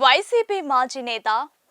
YCP మాజీ నేత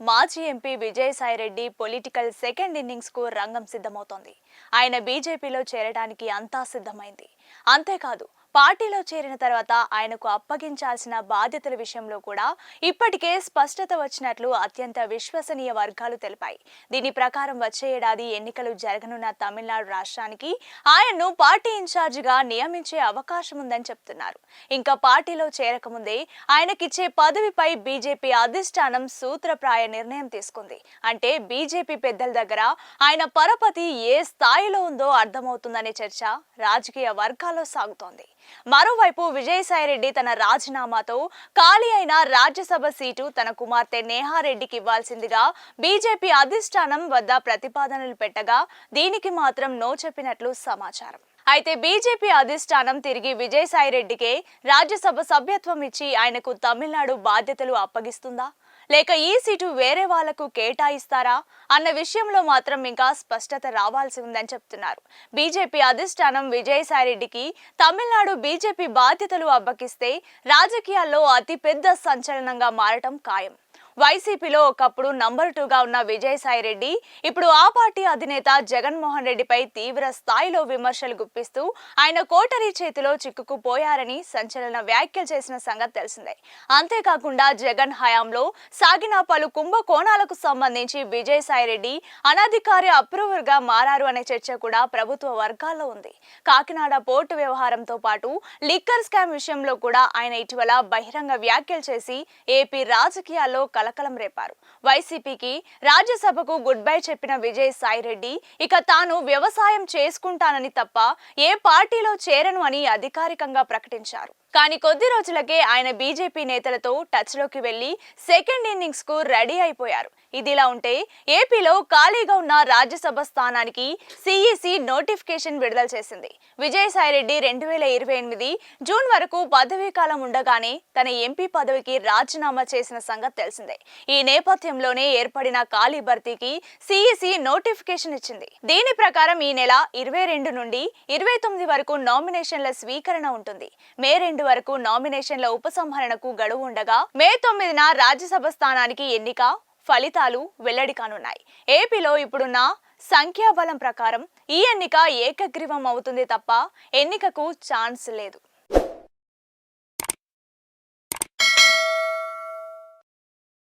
మాజీ MP Vijayasai Reddy political second innings కు రంగం సిద్ధమవుతోంది. ఆయన బీజేపీలో చేరడానికి అంతా సిద్ధమైంది. అంతేకాదు పార్టీలో చేరిన తర్వాత ఆయనకు అప్పగించాల్సిన బాధ్యతల విషయంలో కూడా ఇప్పటికే స్పష్టత వచ్చినట్లు అత్యంత విశ్వసనీయ వర్గాలు తెలిపాయి. దీని ప్రకారం వచ్చే ఏడాది ఎన్నికలు జరగనున్న తమిళనాడు రాష్ట్రానికి ఆయన్ను పార్టీ ఇన్ఛార్జిగా నియమించే అవకాశం ఉందని చెప్తున్నారు. ఇంకా పార్టీలో చేరకముందే ఆయనకిచ్చే పదవిపై బీజేపీ అధిష్టానం సూత్రప్రాయ నిర్ణయం తీసుకుంది. అంటే బీజేపీ పెద్దల దగ్గర ఆయన పరపతి ఏ స్థాయిలో ఉందో అర్థమవుతుందనే చర్చ రాజకీయ వర్గాల్లో సాగుతోంది. మరోవైపు విజయసాయిరెడ్డి తన రాజీనామాతో ఖాళీ అయిన రాజ్యసభ సీటు తన కుమార్తె నేహారెడ్డికి ఇవ్వాల్సిందిగా బీజేపీ అధిష్టానం వద్ద ప్రతిపాదనలు పెట్టగా దీనికి మాత్రం నో చెప్పినట్లు సమాచారం. అయితే బీజేపీ అధిష్టానం తిరిగి విజయసాయిరెడ్డికే రాజ్యసభ సభ్యత్వం ఇచ్చి ఆయనకు తమిళనాడు బాధ్యతలు అప్పగిస్తుందా, లేక ఈ సీటు వేరే వాళ్లకు కేటాయిస్తారా అన్న విషయంలో మాత్రం ఇంకా స్పష్టత రావాల్సి ఉందని చెప్తున్నారు. బీజేపీ అధిష్టానం విజయసాయిరెడ్డికి తమిళనాడు బీజేపీ బాధ్యతలు అప్పగిస్తే రాజకీయాల్లో అతిపెద్ద సంచలనంగా మారటం ఖాయం. వైసీపీలో ఒకప్పుడు నంబర్ 2గా ఉన్న విజయసాయిరెడ్డి ఇప్పుడు ఆ పార్టీ అధినేత జగన్మోహన్ రెడ్డిపై తీవ్ర స్థాయిలో విమర్శలు గుప్పిస్తూ ఆయన కోటరీ చేతిలో చిక్కుకుపోయారని సంచలన వ్యాఖ్యలు చేసిన సంగతి తెలిసిందే. అంతేకాకుండా జగన్ హయాంలో సాగిన పలు కుంభకోణాలకు సంబంధించి విజయసాయిరెడ్డి అనధికారి అప్రూవర్ గా మారారు అనే చర్చ కూడా ప్రభుత్వ వర్గాల్లో ఉంది. కాకినాడ పోర్టు వ్యవహారంతో పాటు లిక్కర్ స్కామ్ విషయంలో కూడా ఆయన ఇటీవల బహిరంగ వ్యాఖ్యలు చేసి ఏపీ రాజకీయాల్లో కలకలం రేపారు. వైసీపీకి రాజ్యసభకు గుడ్ బై చెప్పిన విజయసాయిరెడ్డి ఇక తాను వ్యవసాయం చేసుకుంటానని తప్ప ఏ పార్టీలో చేరను అని అధికారికంగా ప్రకటించారు. కానీ కొద్ది రోజులకే ఆయన బీజేపీ నేతలతో టచ్ లోకి వెళ్లి సెకండ్ ఇన్నింగ్స్ కు రెడీ అయిపోయారు. ఇదిలా ఉంటే ఏపీలో ఖాళీగా ఉన్న రాజ్యసభ స్థానానికి సిఈసి నోటిఫికేషన్ విడుదల చేసింది. విజయసాయిరెడ్డి 2028 జూన్ వరకు పదవీ కాలం ఉండగానే తన ఎంపీ పదవికి రాజీనామా చేసిన సంగతి తెలిసిందే. ఈ నేపథ్యంలోనే ఏర్పడిన ఖాళీ భర్తీకి సిఈసి నోటిఫికేషన్ ఇచ్చింది. దీని ప్రకారం ఈ నెల 22 నుండి 29 వరకు నామినేషన్ల స్వీకరణ ఉంటుంది. మే 2 వరకు నామినేషన్ల ఉపసంహరణకు గడువు ఉండగా మే 9న రాజ్యసభ స్థానానికి ఎన్నిక ఫలితాలు వెల్లడి కానున్నాయి. ఏపీలో ఇప్పుడున్న సంఖ్యాబలం ప్రకారం ఈ ఎన్నిక ఏకగ్రీవం అవుతుంది తప్ప ఎన్నికకు ఛాన్స్ లేదు.